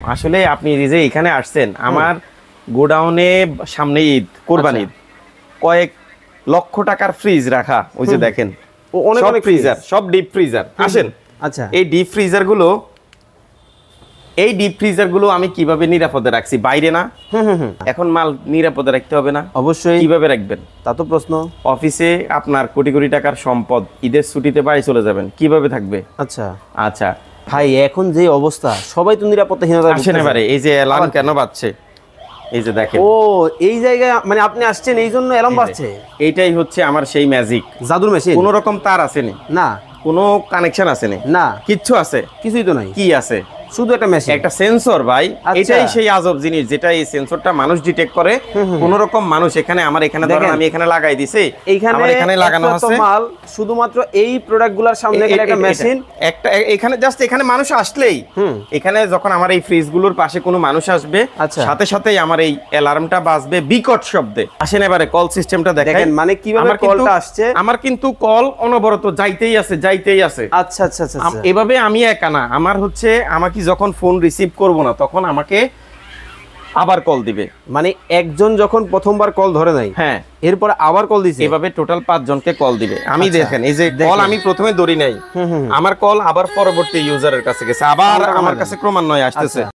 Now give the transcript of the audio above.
আসলে আপনি যে এখানে আসছেন, আমার গোডাউনে সামনে ঈদ, কোরবানি ঈদ, কয়েক লক্ষ টাকার ফ্রিজ রাখা, ওই যে দেখেন অনেক অনেক ফ্রিজার, সব ডিপ ফ্রিজার। আসেন, আচ্ছা, এই ডিপ ফ্রিজার গুলো আমি কিভাবে নিরাপদে রাখছি, বাইরে না। এখন মাল নিরাপদে রাখতে হবে না? অবশ্যই। কিভাবে রাখবেন তা তো প্রশ্ন। অফিসে আপনার কোটি কোটি টাকার সম্পদ, ঈদের ছুটিতে বাড়ি চলে যাবেন, কিভাবে থাকবে? আচ্ছা আচ্ছা ভাই, এখন যে অবস্থা, সবাই তো নিরাপত্তাহীনতা আসেন এবারে, এই যে অ্যালার্ম কেন বাজছে, এই যে দেখেন। ও, এই জায়গায় মানে আপনি আসছেন এই জন্য অ্যালার্ম বাজছে? এইটাই হচ্ছে আমার সেই ম্যাজিক জাদুর মেশিন। কোনো রকম তার আসেনি, না কোনো কানেকশন আসেনি, না কিচ্ছু আছে? কিছুই তো নাই। কি আছে? শুধু একটা মেশিন, একটা সেন্সর ভাই। আচ্ছা। এটাই সেই আজব জিনিস, যেটা এই সেন্সরটা মানুষ ডিটেক্ট করে। কোন রকম মানুষ এখানে, আমার এখানে ধরেন আমি এখানে লাগাই দিছি, আমার এখানে লাগানো আছে মাল, শুধুমাত্র এই প্রোডাক্টগুলোর সামনে একটা মেশিন, একটা এখানে জাস্ট এখানে মানুষ আসলেই, এখানে যখন আমার এই ফ্রিজগুলোর পাশে কোনো মানুষ আসবে, সাথে সাথেই আমার এই অ্যালার্মটা বাজবে বিকট শব্দে। আসেন এবারে কল সিস্টেমটা দেখেন, মানে কিভাবে কলটা আসছে। আমার কিন্তু কল অনবরত যাইতেই আছে, যাইতেই আছে। আচ্ছা আচ্ছা আচ্ছা, এভাবে আমি একা না, আমার হচ্ছে আমাকে যখন ফোন রিসিভ করব না, তখন আমাকে আবার কল দিবে। মানে একজন যখন প্রথমবার কল ধরে নাই, হ্যাঁ, এরপর আবার কল দিছে, এভাবে টোটাল 5 জনকে কল দিবে। আমি দেখেন, এই যে কল আমি প্রথমে ধরি নাই, আমার কল আবার পরবর্তী ইউজারের কাছে গেছে, আবার আমার কাছে ক্রমান্বয়ে আসতেছে।